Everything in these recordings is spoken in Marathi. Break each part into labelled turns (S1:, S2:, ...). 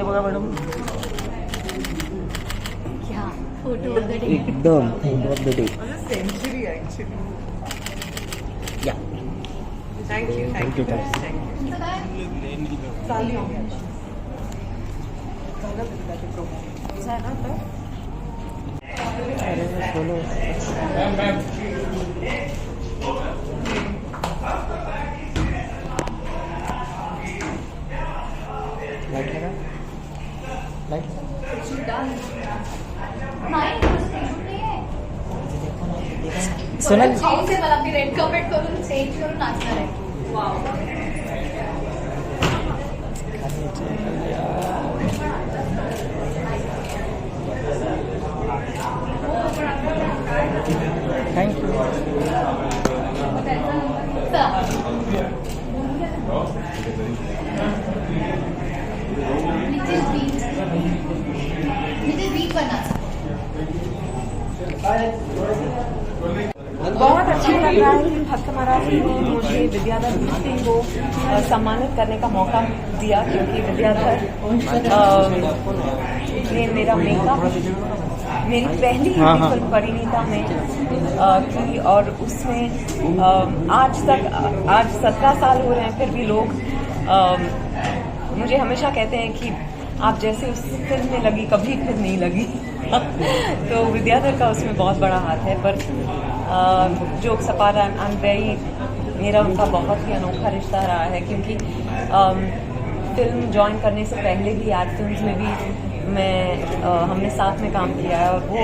S1: बघा madam.
S2: Photo of the day.
S1: एकदम photo of the day.
S3: Century actually.
S1: या
S3: थँक्यू
S1: थँक्यू
S3: चालेल.
S1: अरे बोलो. लाइट लगा. लाइट सोनल
S2: से मला मी रेड कार्पेट करून चेंज करून नाचणार आहे. Wow.
S1: Thank you.
S2: Little beat बना.
S3: बहुत अच्छा लग रहा है कि भक्त महाराज ने मुझे विद्याधर भक्ति को सम्मानित करने का मौका दिया, क्योंकि विद्याधर ने मेरा मेकअप मेरी पहली हिंदी फिल्म परिणीता में की, और उसमें आज 17 साल हो रहे हैं, फिर भी लोग मुझे हमेशा कहते हैं कि आप जैसे उस फिल्म में लगी कभी फिर नहीं लगी. तो विद्याधर का उसमें बहुत बड़ा हाथ है. पर jokes apart, I am very, मेरा उनका बहुत ही अनोखा रिश्ता रहा है, क्योंकि फिल्म ज्वाइन करने से पहले भी एड फिल्म्स में भी हमने साथ में काम किया है, और वो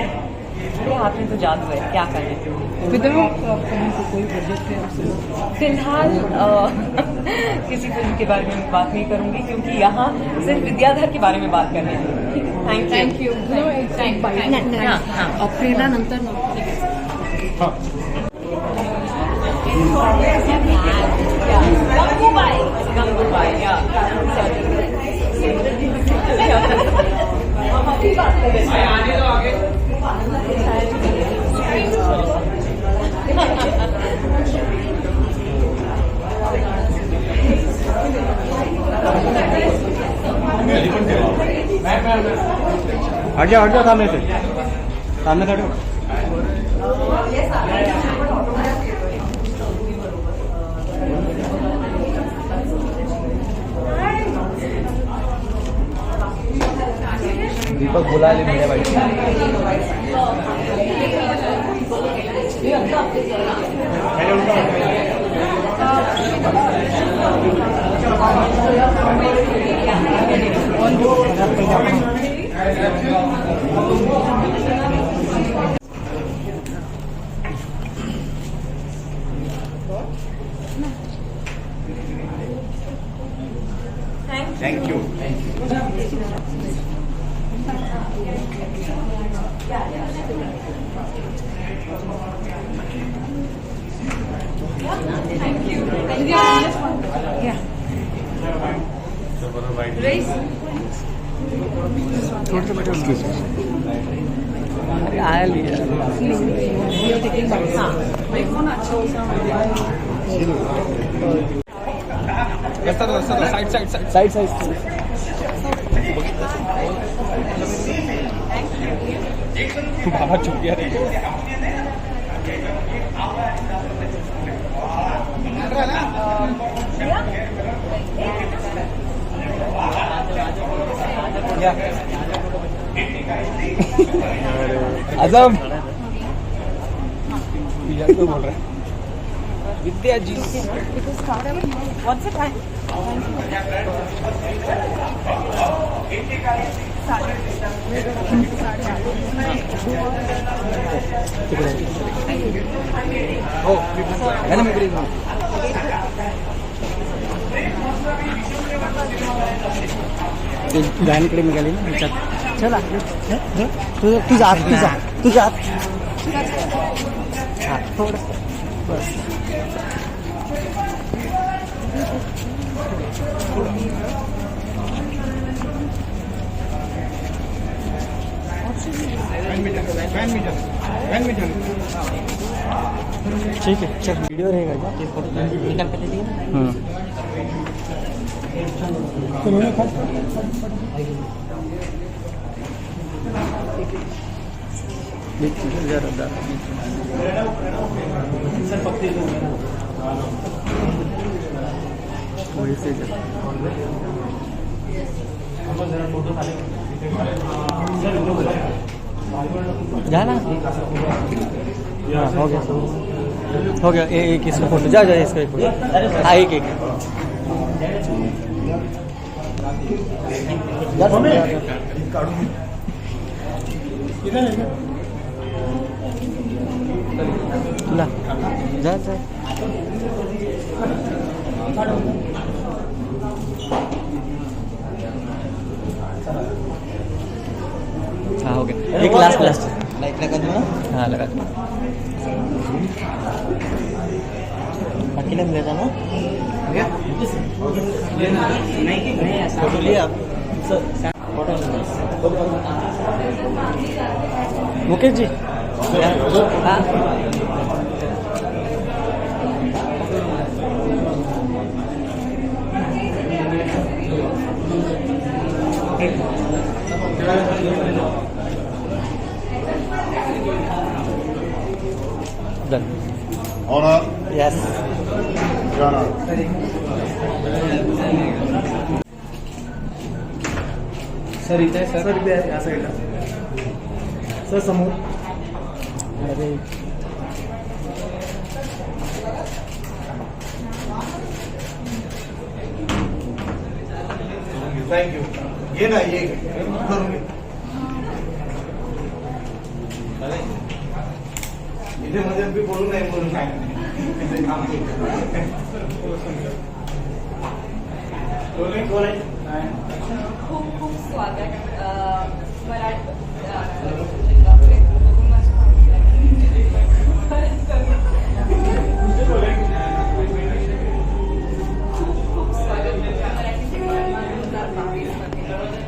S3: मेरे हाथ में तो जादू है, क्या करें.
S1: कोई प्रोजेक्ट है
S3: फिलहाल किसी फिल्म के बारे में बात नहीं करूंगी, क्योंकि यहाँ सिर्फ विद्याधर के बारे में बात करनी है. Thank you.
S2: प्रेरणा नंतर
S3: गंगूबाई.
S1: हट जाओ सामने से. सामने हटो. दीपक बुला ले मेरे भाई.
S3: Thank you.
S1: आया लिया. साइड बाबा चुप गया रे. आजम तो बोल रहा है. विद्या जी.
S3: What's the time?
S1: हो है ना मी ब्रेक. गाण्याकडे निघाली ना. चला तुझ्या आत हा थोडं बस. ठीक है. चल वीडियो रहेगा क्या? फोटो निकाल कर दे दिए. जाना हो गया हो गया एक इसका फोटो जा इसका एक फोटो हाँ एक ला जा जा हाँ हो गया एक लास्ट लाइट लगा दूँ हाँ लगा दूँ बाकी लग गया ना फोटो लिया आप मुकेश जी हाँ Done.
S4: Honor.
S1: Yes.
S4: Your Honor.
S1: Sir इथे आहे सर इथे आहे या साईडला सर समोर अरे
S4: Thank you. ये ना ये करूँगी. इथे मध्ये मी बोलू नाही बोलू नाही काम
S2: खूप खूप स्वागत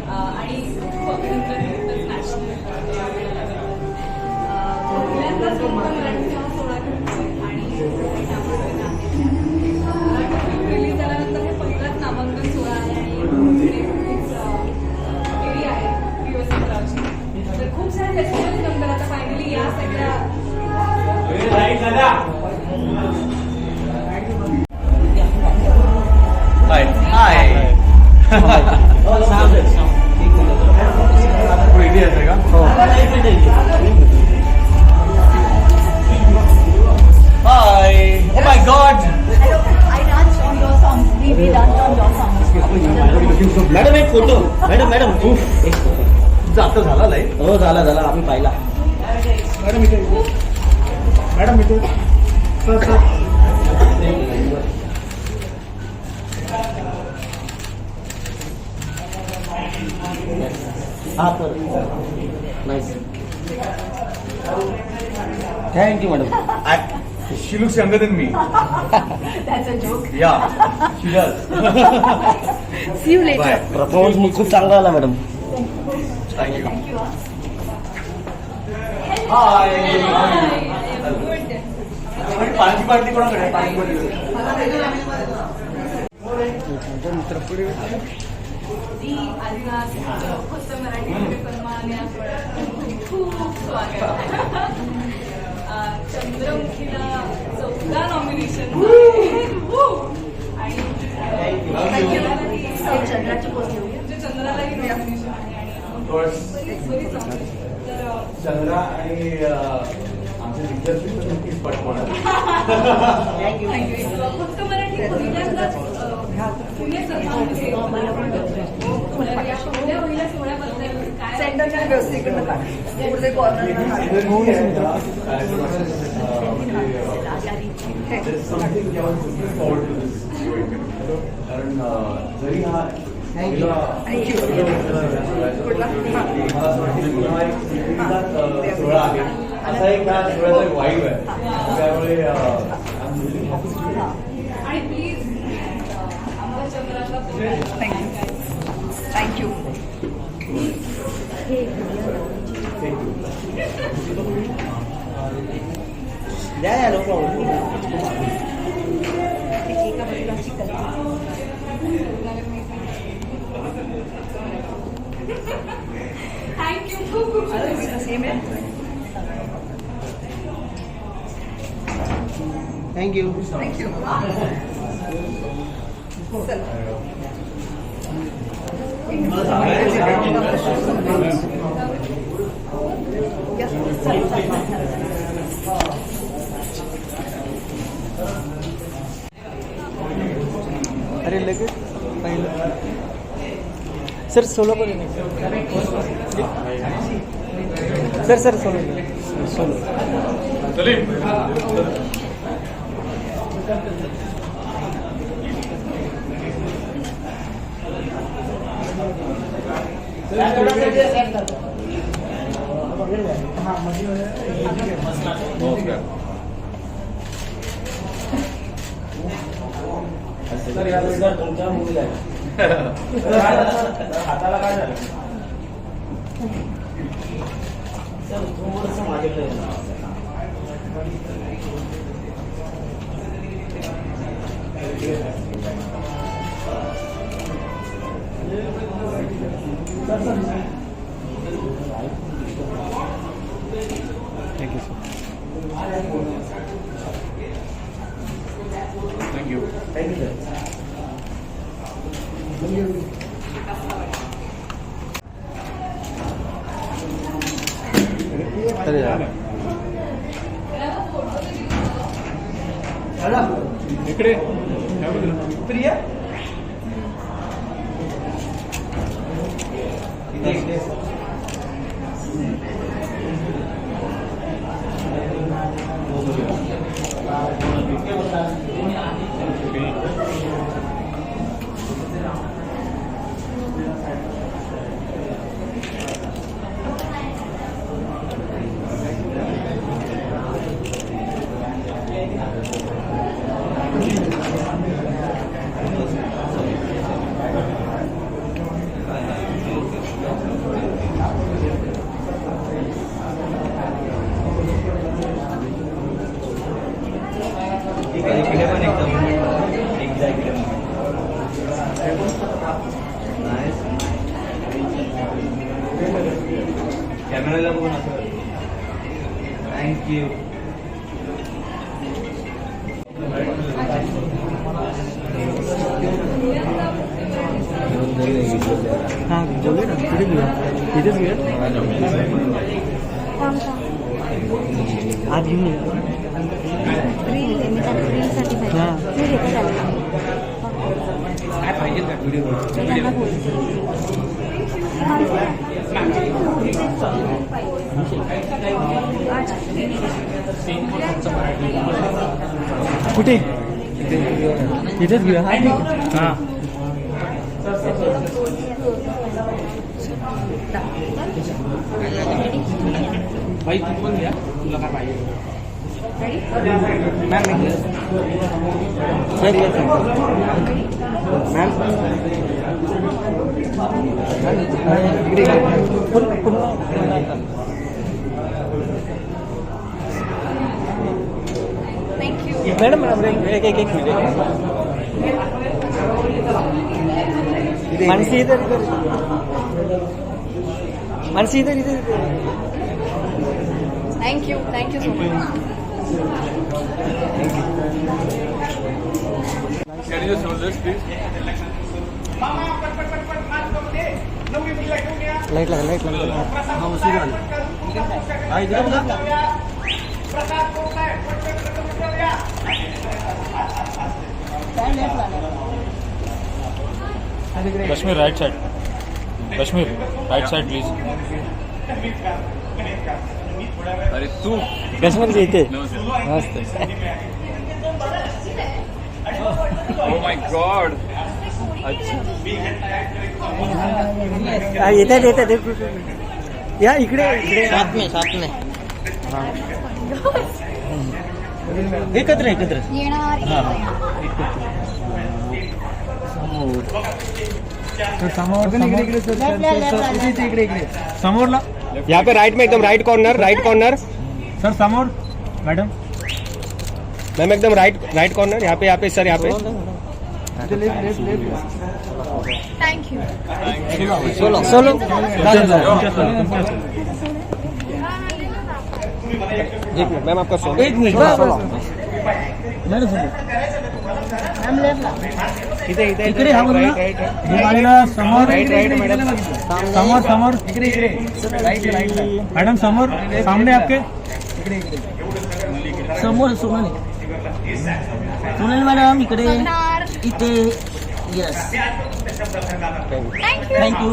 S2: आणि पहिल्यांदाच मराठीचा सोहळा करतोय आणि रिलीज झाल्यानंतर हे पहिलाच नामांकन सोहळा आहे आणि आहे तर खूप सारे फेस्टिवल्स नंतर आता फायनली या सगळ्या
S4: इथे येते का
S1: Hi. Oh my God.
S2: I danced on your song. We danced on your song.
S1: Madam एक फोटो मॅडम
S4: तुमचा आता झाला नाही
S1: हो झाला आम्ही पाहिला
S4: मॅडम इथे मॅडम इथे सर सर
S1: हाँ sir nice thank you madam
S4: She looks younger than me.
S2: That's a joke.
S4: Yeah, she does.
S2: See you later.
S4: Bye.
S1: Performance खूप चांगला आला madam
S4: Thank you.
S2: Thank you.
S4: Hi.
S2: Good.
S4: पाण्याची बाटली कोणाकडे आहे? पाणी बाटली.
S2: जी आदिवासी फक्त मराठी सन्मान या खूप स्वागत चंद्रमुखीला 14 नॉमिनेशन आणि चंद्राची चंद्रालाही नॉमिनेशन आहे
S4: चंद्रा आणि आमचे विद्यार्थी पण नक्कीच पटवणार.
S2: फक्त मराठी पहिल्यांदाच पुणे सन्मानमध्ये पहिल्या सोहळ्याबद्दल काय
S3: सेंटरच्या व्यवस्थेकडनं पुढे
S4: कारण जरी हा सोहळा आहे असा एक हा सोहळ्याचा वाईब आहे त्यामुळे
S2: आणि प्लीज आम्हाला चंद्राला
S3: थँक्यू
S1: द्या नो प्रॉब्लेम
S2: एका
S3: is the same है.
S1: Thank you.
S3: Thank you.
S1: अरे लगेच पहिलं सर सोलो पण sir sir solo solo
S4: sir या तुमच्या मुलीला हाताला काय झालं सर थोडंसं माझ्याकडे
S1: थँक्यू सर
S4: थँक्यू सर
S1: अरे यार
S4: इकडे प्रिया इकडे पण एकदम एक्झॅक्ट कॅमेराला बघून असं थँक्यू
S1: हां बोलले ना कुठे घेऊया इथेच घेऊया आज घेऊन येऊ हां
S4: काय पाहिजे का व्हिडिओ
S1: कुठे इथेच घेऊया हां
S4: बाई तू पण घ्या तुला काय पाहिजे
S1: मॅम मैडम एक एक एक मिनट मानसी इधर मानसी इधर इधर
S2: thank you so much.
S4: Can you show this, please?
S1: Light लगा हाँ उसी का हाँ इधर बघा
S5: Kashmir, right side. Kashmir, right side, please.
S4: अरे तू
S1: कश्मीरचे इथे
S5: Namaste.
S1: मस्त
S4: Oh my God. अच्छा.
S1: येतात येतात या इकडे इकडे
S6: साथ में
S1: एकत्र एकत्र समोर इकडे इकडे इकडे समोरला
S7: यहाँ पे राइट में एकदम राइट कॉर्नर
S1: सर समोर मॅडम
S7: मैम एकदम राइट कॉर्नर यहाँ पे सर यहाँ पे
S2: थँक यू.
S1: सोलो
S7: एक मिनट मैम आपका सॉन्ग
S1: एक मिनिट मॅडम इकडे हा बघा दिवाळीला समोर समोर समोर इकडे इकडे मॅडम समोर सामने आपके समोर सोनाली मॅडम इकडे इथे यस थँक्यू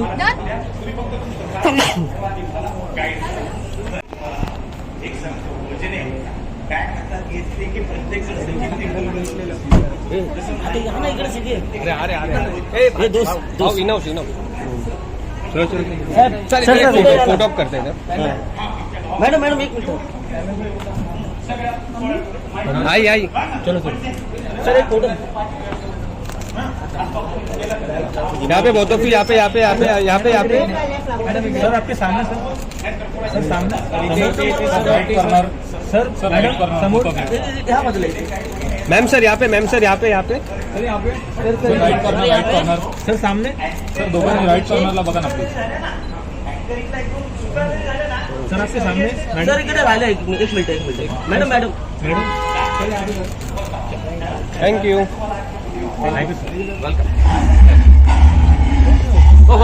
S7: अरे दोस्त इनफ चलो चलो फोटो अप करते हैं
S1: मॅडम एक मिनिट
S7: आई
S1: चलो सर एक फोटो
S7: यहाँ पे बहुत फिर यहाँ पे
S1: सर आपके सामने सर सामने सर मैडम समोर यहाँ बदले
S7: मैम सर यहाँ पे
S5: राईट कॉर्नर
S1: सर सामने
S5: सर दोघांनी राईट कॉर्नरला बघा ना प्लीज
S1: सर आपके सामने
S6: सर इकडे राहिलं एक मिनिट मॅडम
S7: थैंक यू
S6: हो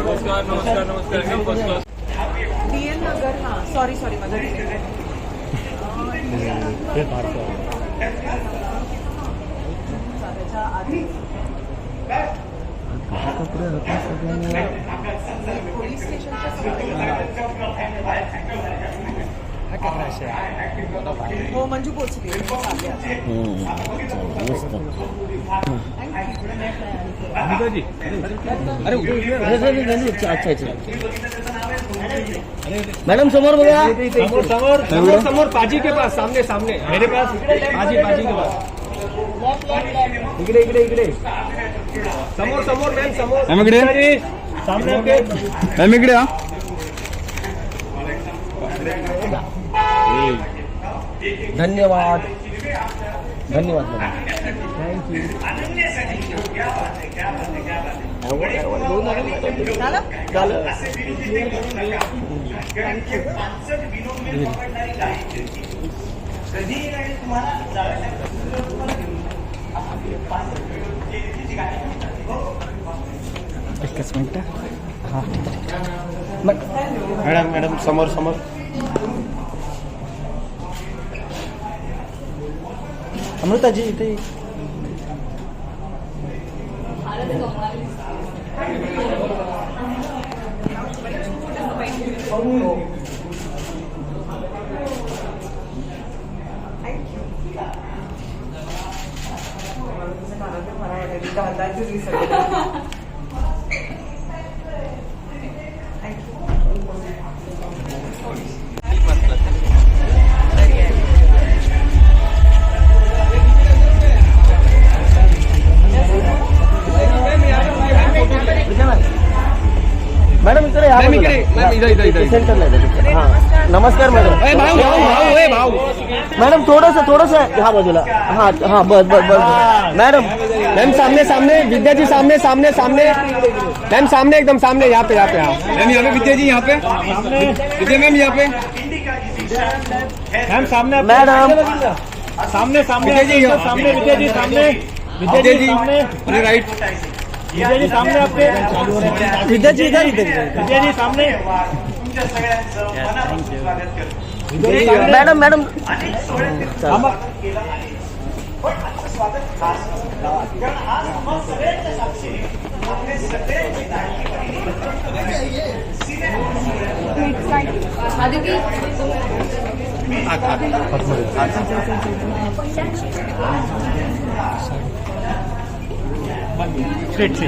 S5: नमस्कार
S3: DN नगर हां सॉरी माझा पोलीस हो मंजू पोचली
S6: अच्छा मॅडम समोर बघा
S7: समोर पाजी के पास सामने मेरे पास पाजी के पास इकडे समोर मैम
S1: सामने आपके
S7: मैम इकडे
S6: धन्यवाद
S1: एकच मिनिट हां
S7: मैडम समोर
S1: अमृताजी इथे
S6: मॅडम इकडे
S7: इधर
S6: सेंटरला हां नमस्कार मॅडम
S7: भाऊ
S6: मॅडम थोडस ह्या बाजूला हां बस मैम सामने विद्या जी सामने मैम सामने एकदम सामने यहाँ पे
S7: मैम विद्या जी यहाँ पे विद्या मैम यहाँ पे
S1: मैम सामने
S6: मैडम
S1: सामने
S7: विद्या जी
S1: सामने विद्या जी सामने
S7: अरे राइट
S1: विद्या जी सामने आपके
S6: विद्या जी इधर
S1: विद्या जी सामने
S6: मैडम
S1: स्ट्रेट से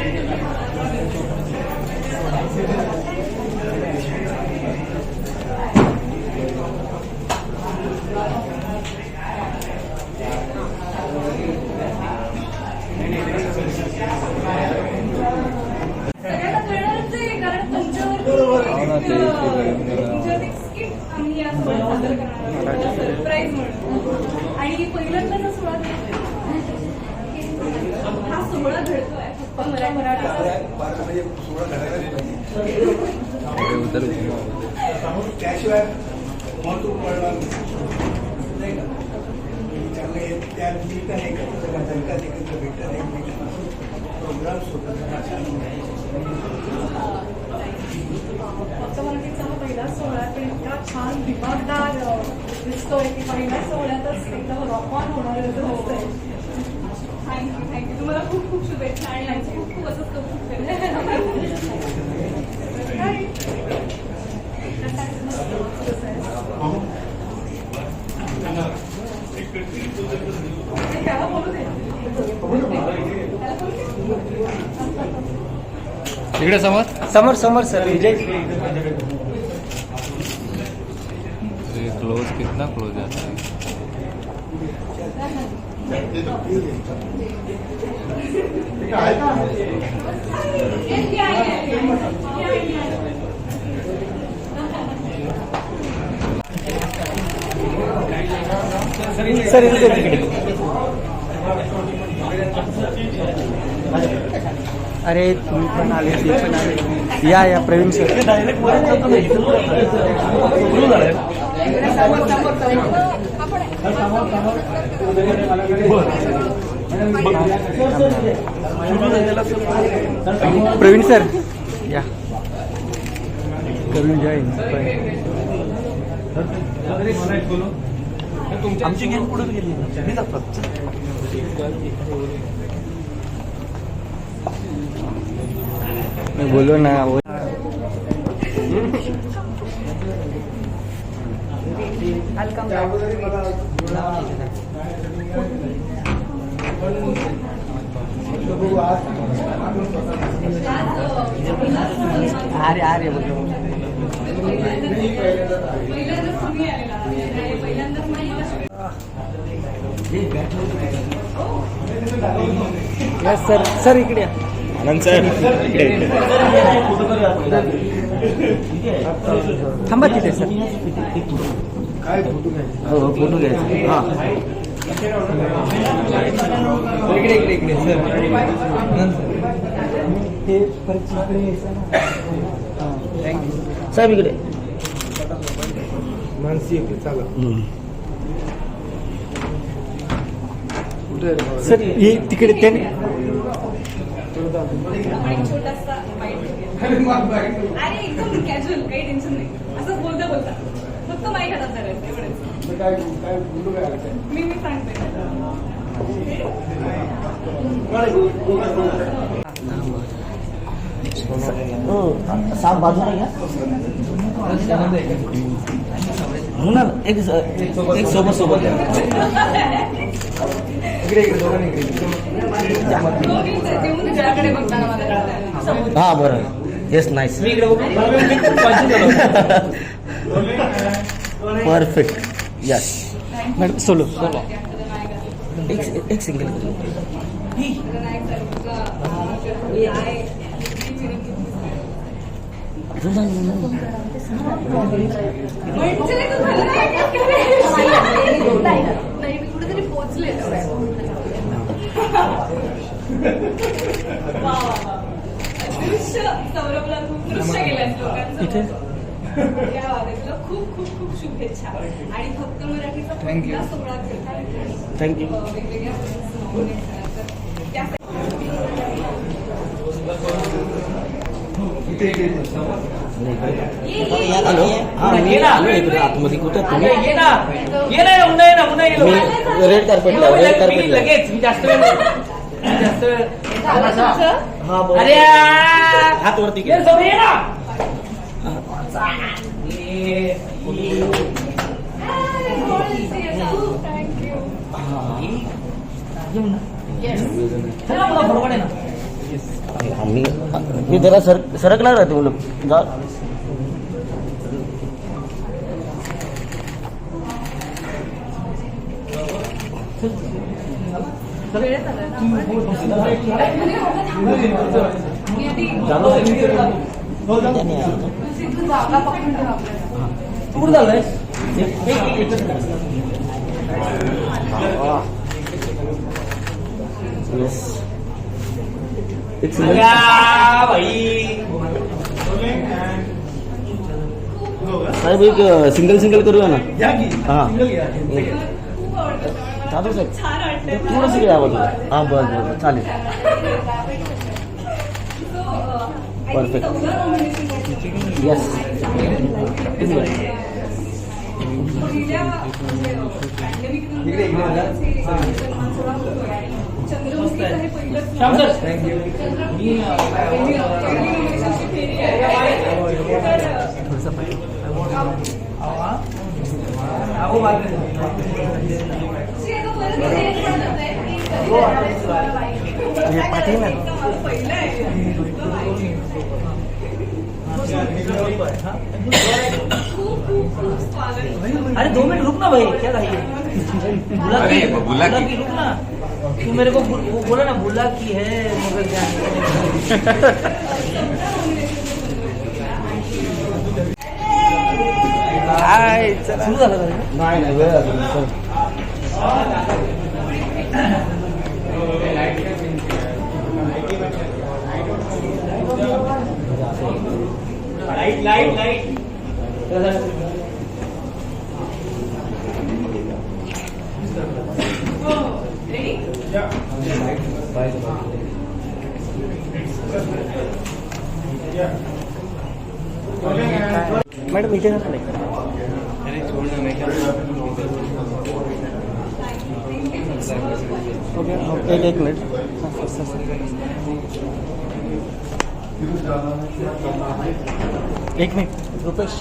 S2: सगळ्यांना कळणारच आहे कारण तुमच्यावर एक स्किट आम्ही यासोबत सादर करणार आहोत सरप्राईज म्हणून आणि पहिल्यांदाच सुरुवात हा सोहळा घडतोय फक्त मराठा
S4: म्हणजे सोळा घडायलाच पाहिजे. त्याशिवाय महत्व कळणार नाही का. त्यामुळे त्या निमित्ताने एकत्र भेटतात एकमेकांना प्रोग्राम्स होतात.
S2: फक्त मराठीचा हा पहिला सोहळा पण इतका छान दिमागदार दिसतोय की पहिल्या सोहळ्यातच एकदम रॉक ऑन होणार दिसतंय. थँक्यू तुम्हाला खूप खूप शुभेच्छा आणि यांची खूप खूप असंच कौतुक त्याला बोलू दे.
S5: इकडे समोर
S6: समोर समोर सर विजय
S5: क्लोज कितना क्लोज जाता है
S6: सर इकडे तिकडे. अरे तुम्ही पण आले ते पण आले. या प्रवीण सर. प्रवीण सर या. करून जॉईन. आमची गेम पुढे गेली. मैं बोलो ना वो अरे बोलो
S2: पहिल्यांदाच तुम्ही आलेला पहिल्यांदाच
S6: यस सर. सर इकडे या.
S5: आनंद सर इकडे
S6: थांबा तिथे सर. हो फोटो घ्यायचा. हां इकडे इकडे इकडे सर. हे थँक्यू साहेब इकडे.
S7: मानसी चला
S6: सर हे तिकडे त्याने
S2: छोटासा अरे एकदम कॅज्युअल काही टेन्शन नाही असं बोलता बोलता फक्त माईक हातात धरायचं एवढंच. मी सांगते
S6: साप बाजूला घ्या. म्हणून एक सोबत सोबत इकडे इकडे दोघांनी इकडे.
S2: तुझ्याकडे बघताना मला
S6: हा बरं. Yes nice. Perfect. Yes madam solo solo. एक सिंगल.
S2: नाही मी कुठेतरी पोहोचले. सौरभला खूप दृश्य गेलाय लोकांचं. तुला खूप खूप खूप शुभेच्छा आणि फक्त मराठीचा पहिला सोहळा घेतला.
S6: थँक्यू.
S2: वेगवेगळ्या
S6: हॅलो. हा मी आलो इकडे आतमध्ये. कुठे तुम्ही? रेड कार्पेटला. रेड कार्पेटला. हा अरे हात वरती मी जरा सरकला राहते मुलं. जा कुठं झालंय. येस एक सिंगल साहेब एक सिंगल सिंगल करूया ना हा
S2: खूप आवडतं
S6: चालू साहेब
S2: छान वाटतं
S6: थोडंसं काय आवाज होता हा बस चालेल Perfect. Yes.
S2: पहिल्या चंद्रमुखीचं हे पहिलं
S8: अरे 2 मिनट रुक ना भाई, क्या चाहिए? बुला की रुक ना, तू मेरे को बोला ना बुला की है मगर सुरू झालं का?
S6: नाही वेळ अजून सर
S8: लाईट
S6: मॅडम इथे ना ओके एक मिनिट एक मिनिट रुपेश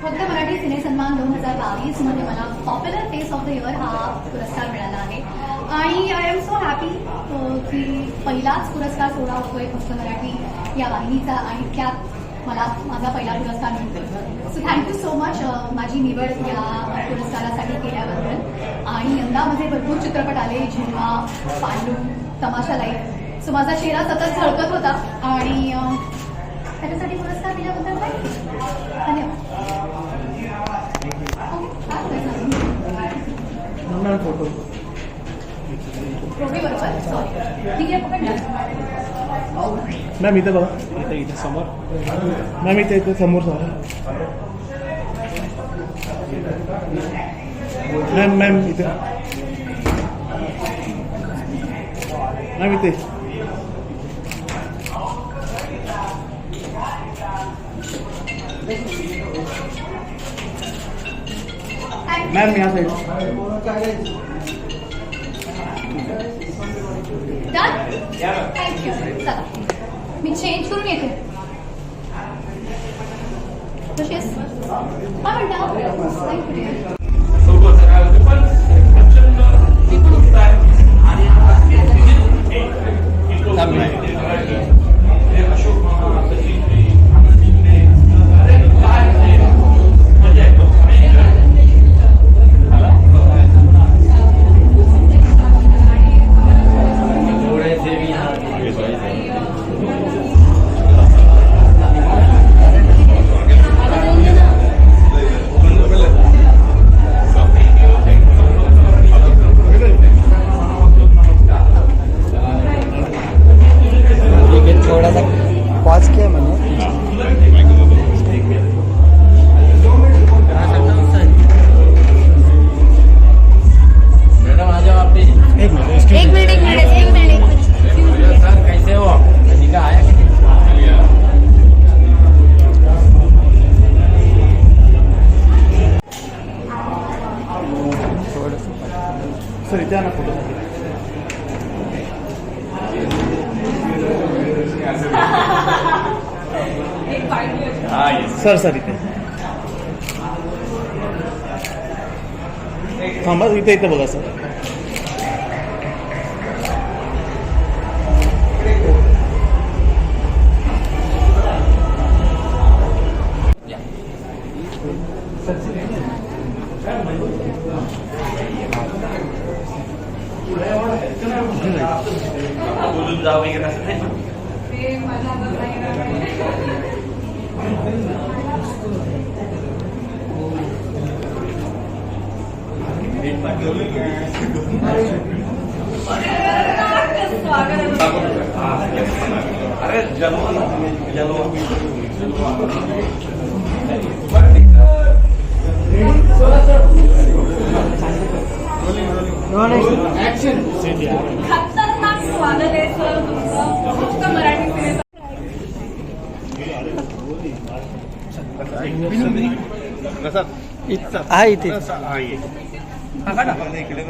S9: फक्त मराठी सिनेसन्मान 2022 मध्ये मला popular face of the year हा पुरस्कार मिळाला आहे आणि आय एम सो हॅपी की पहिलाच पुरस्कार सोहळा होतोय फक्त मराठी या वाहिनीचा आणि त्यात मला माझा पहिला पुरस्कार मिळतोय. सो थँक्यू सो मच माझी निवड या पुरस्कारासाठी केल्याबद्दल. आणि यंदा माझे भरपूर चित्रपट आले, झिम्मा, पांडू, तमाशा लाईफ. सो माझा चेहरा सतत झळकत होता आणि त्याच्यासाठी पुरस्कार दिल्याबद्दल धन्यवाद.
S6: फोटो
S9: प्रोग्रे बरोबर सॉरी ठीक आहे पकडलं.
S7: मॅम इथे बघा, इथे समोर मॅम, इथे समोर मॅम इथे मॅम इथे मॅम या साईड
S9: डन थँक्यू. चला मी चेंज करून येते. कशी आहेस? काय म्हणता? थँक्यू.
S6: पॉज किया मैंने.
S5: मैडम आ जाओ आप भी.
S9: एक मिनट
S5: सर कैसे हो? निका आया कि
S7: सर इथे ना फोटो सर सर इथे थांबा, इथे इथे बघा सर.
S5: या.
S8: घेऊन जावं वगैरे असं ते
S2: ते माझ्या हातात नाही ना. स्वागत आहे.
S4: अरे जन्म
S2: खतरनाक स्वागत आहे सर तुमचं फक्त मराठी सिनेमा.
S6: आहे इथे
S4: इकडे